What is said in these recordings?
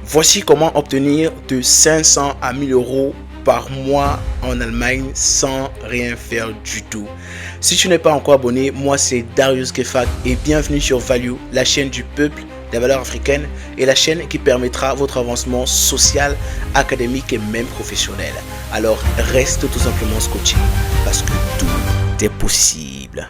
Voici comment obtenir de 500 à 1000 euros par mois en Allemagne sans rien faire du tout. Si tu n'es pas encore abonné, moi c'est Darius Gefag et bienvenue sur Value, la chaîne du peuple, des valeurs africaines et la chaîne qui permettra votre avancement social, académique et même professionnel. Alors reste tout simplement scotché parce que tout est possible.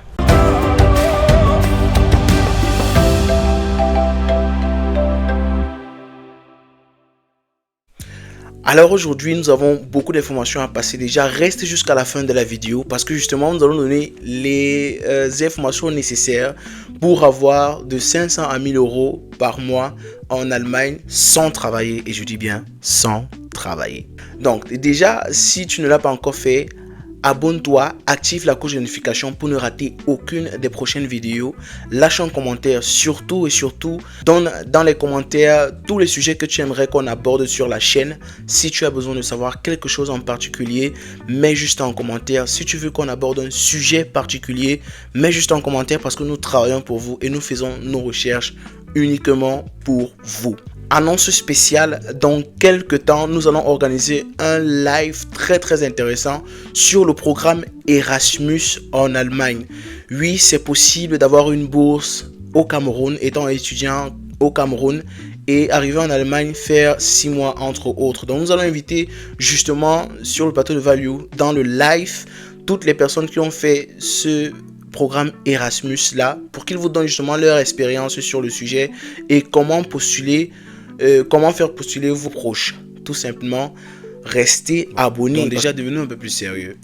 Alors aujourd'hui, nous avons beaucoup d'informations à passer. Déjà, reste jusqu'à la fin de la vidéo parce que justement, nous allons donner les informations nécessaires pour avoir de 500 à 1000 euros par mois en Allemagne sans travailler. Et je dis bien sans travailler. Donc déjà, si tu ne l'as pas encore fait, abonne-toi, active la cloche de notification pour ne rater aucune des prochaines vidéos. Lâche un commentaire, surtout donne dans les commentaires tous les sujets que tu aimerais qu'on aborde sur la chaîne. Si tu as besoin de savoir quelque chose en particulier, mets juste en commentaire. Si tu veux qu'on aborde un sujet particulier, mets juste en commentaire parce que nous travaillons pour vous et nous faisons nos recherches uniquement pour vous. Annonce spéciale, dans quelques temps, nous allons organiser un live très intéressant sur le programme Erasmus en Allemagne. Oui, c'est possible d'avoir une bourse au Cameroun, étant étudiant au Cameroun et arriver en Allemagne, faire 6 mois entre autres. Donc nous allons inviter justement sur le plateau de Value, dans le live, toutes les personnes qui ont fait ce programme Erasmus là, pour qu'ils vous donnent justement leur expérience sur le sujet et comment postuler. Comment faire postuler vos proches. Tout simplement, restez abonnés. Donc déjà, devenez un peu plus sérieux.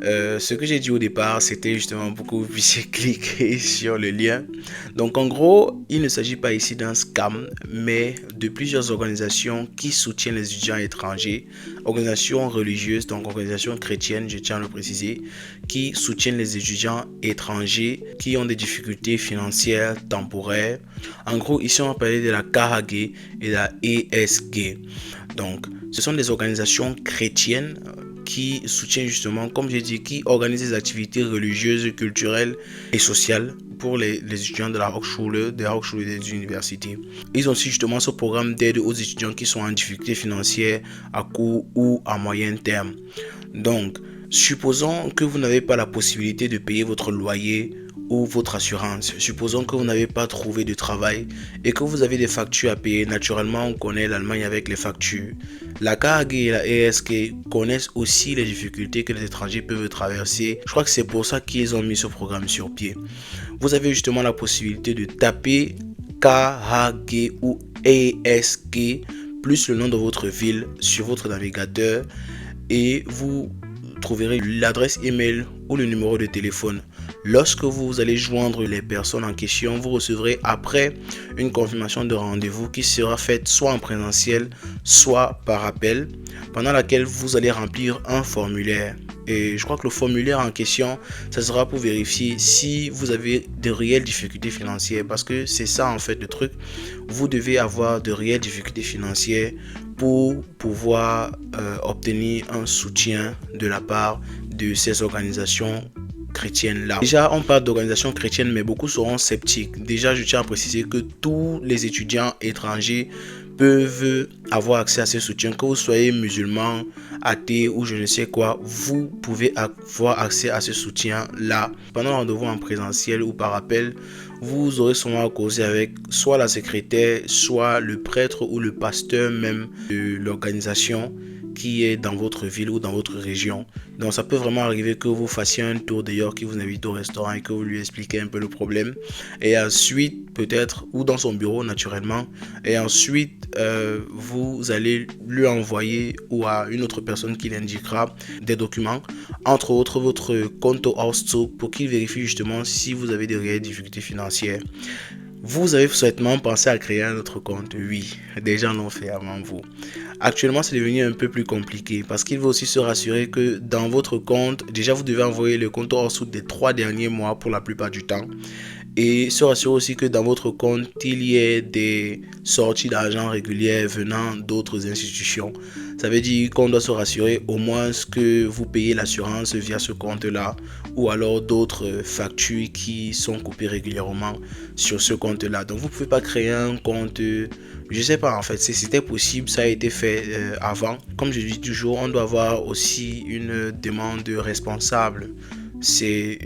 Ce que j'ai dit au départ, c'était justement beaucoup cliquer sur le lien. Donc en gros, il ne s'agit pas ici d'un scam, mais de plusieurs organisations qui soutiennent les étudiants étrangers, organisations religieuses, donc organisations chrétiennes, je tiens à le préciser, qui soutiennent les étudiants étrangers qui ont des difficultés financières temporaires. En gros, ici on va parler de la KHG et de la ESG. Donc, ce sont des organisations chrétiennes qui soutiennent justement, comme j'ai dit, qui organisent des activités religieuses, culturelles et sociales pour les étudiants de la Hochschule, des universités. Ils ont aussi justement ce programme d'aide aux étudiants qui sont en difficulté financière à court ou à moyen terme. Donc, supposons que vous n'avez pas la possibilité de payer votre loyer ou votre assurance. Supposons que vous n'avez pas trouvé de travail et que vous avez des factures à payer. Naturellement, on connaît l'Allemagne avec les factures. La KHG et la ESG connaissent aussi les difficultés que les étrangers peuvent traverser. Je crois que c'est pour ça qu'ils ont mis ce programme sur pied. Vous avez justement la possibilité de taper KHG ou ESG plus le nom de votre ville sur votre navigateur et vous trouverez l'adresse email ou le numéro de téléphone. Lorsque vous allez joindre les personnes en question, vous recevrez après une confirmation de rendez-vous qui sera faite soit en présentiel, soit par appel, pendant laquelle vous allez remplir un formulaire. Et je crois que le formulaire en question, ça sera pour vérifier si vous avez de réelles difficultés financières. Parce que c'est ça en fait le truc. Vous devez avoir de réelles difficultés financières pour pouvoir obtenir un soutien de la part de ces organisations chrétiennes là. Déjà, on parle d'organisations chrétiennes, mais beaucoup seront sceptiques. Déjà, je tiens à préciser que tous les étudiants étrangers peuvent avoir accès à ce soutien. Que vous soyez musulman, athée ou je ne sais quoi, vous pouvez avoir accès à ce soutien là. Pendant un rendez-vous en présentiel ou par appel, vous aurez sûrement à causer avec soit la secrétaire, soit le prêtre ou le pasteur même de l'organisation qui est dans votre ville ou dans votre région. Donc ça peut vraiment arriver que vous fassiez un tour d'ailleurs, qui vous invite au restaurant et que vous lui expliquez un peu le problème. Et ensuite, peut-être, ou dans son bureau naturellement, et ensuite vous allez lui envoyer ou à une autre personne qui l'indiquera des documents, entre autres votre compte au Auszug, pour qu'il vérifie justement si vous avez des réelles difficultés financières. Vous avez certainement pensé à créer un autre compte. Oui, des gens l'ont fait avant vous. Actuellement, c'est devenu un peu plus compliqué parce qu'il faut aussi se rassurer que dans votre compte, déjà vous devez envoyer le compte en dessous des 3 derniers mois pour la plupart du temps. Et se rassurer aussi que dans votre compte, il y ait des sorties d'argent régulières venant d'autres institutions. Ça veut dire qu'on doit se rassurer au moins que vous payez l'assurance via ce compte-là ou alors d'autres factures qui sont coupées régulièrement sur ce compte. compte-là. Donc vous pouvez pas créer un compte, je sais pas en fait, si c'était possible, ça a été fait avant. Comme je dis toujours, on doit avoir aussi une demande responsable. C'est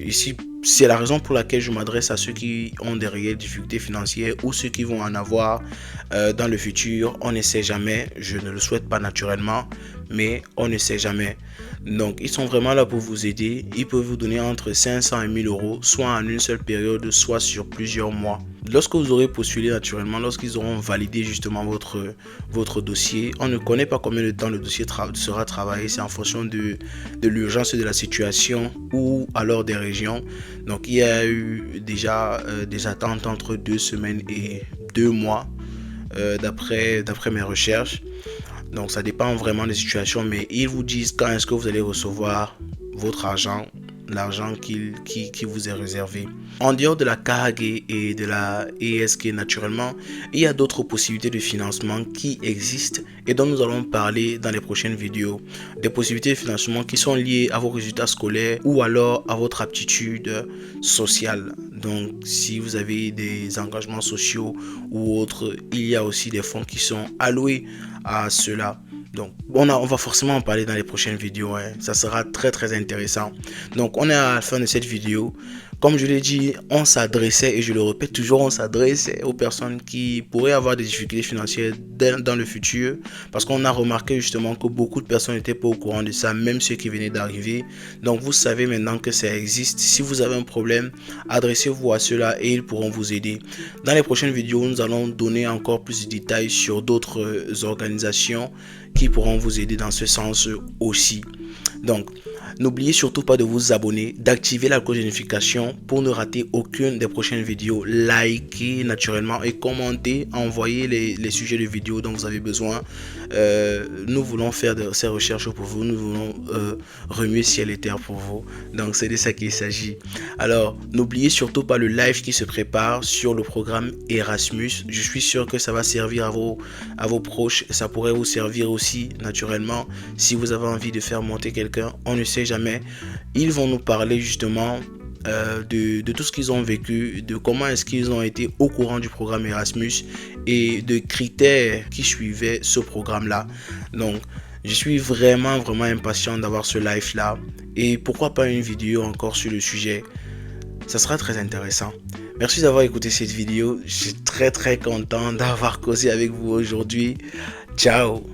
la raison pour laquelle je m'adresse à ceux qui ont des réelles difficultés financières ou ceux qui vont en avoir dans le futur. On ne sait jamais, je ne le souhaite pas naturellement, mais on ne sait jamais. Donc ils sont vraiment là pour vous aider. Ils peuvent vous donner entre 500 et 1000 euros, soit en une seule période, soit sur plusieurs mois. Lorsque vous aurez postulé naturellement, lorsqu'ils auront validé justement votre dossier, on ne connaît pas combien de temps le dossier sera travaillé, c'est en fonction de l'urgence de la situation ou alors des régions. Donc il y a eu déjà des attentes entre 2 semaines et 2 mois d'après mes recherches. Donc ça dépend vraiment des situations, mais ils vous disent quand est-ce que vous allez recevoir votre argent, l'argent qui vous est réservé. En dehors de la CAG et de la ESG naturellement, il y a d'autres possibilités de financement qui existent et dont nous allons parler dans les prochaines vidéos. Des possibilités de financement qui sont liées à vos résultats scolaires ou alors à votre aptitude sociale. Donc si vous avez des engagements sociaux ou autres, il y a aussi des fonds qui sont alloués à cela. Donc on va forcément en parler dans les prochaines vidéos, hein. Ça sera très intéressant. Donc on est à la fin de cette vidéo. Comme je l'ai dit, on s'adressait, et je le répète toujours, on s'adressait aux personnes qui pourraient avoir des difficultés financières dans le futur, parce qu'on a remarqué justement que beaucoup de personnes n'étaient pas au courant de ça, même ceux qui venaient d'arriver. Donc vous savez maintenant que ça existe. Si vous avez un problème, adressez-vous à ceux-là et ils pourront vous aider. Dans les prochaines vidéos, nous allons donner encore plus de détails sur d'autres organisations qui pourront vous aider dans ce sens aussi. Donc, n'oubliez surtout pas de vous abonner, d'activer la cloche de notification pour ne rater aucune des prochaines vidéos. Likez naturellement et commentez, envoyez les sujets de vidéos dont vous avez besoin. Nous voulons faire ces recherches pour vous, nous voulons remuer ciel et terre pour vous. Donc c'est de ça qu'il s'agit. Alors, n'oubliez surtout pas le live qui se prépare sur le programme Erasmus. Je suis sûr que ça va servir à vos proches. Ça pourrait vous servir aussi naturellement si vous avez envie de faire monter quelqu'un. On ne sait jamais. Ils vont nous parler justement de tout ce qu'ils ont vécu, de comment est-ce qu'ils ont été au courant du programme Erasmus et de critères qui suivaient ce programme-là. Donc, je suis vraiment impatient d'avoir ce live-là. Et pourquoi pas une vidéo encore sur le sujet. Ça sera très intéressant. Merci d'avoir écouté cette vidéo. Je suis très content d'avoir causé avec vous aujourd'hui. Ciao.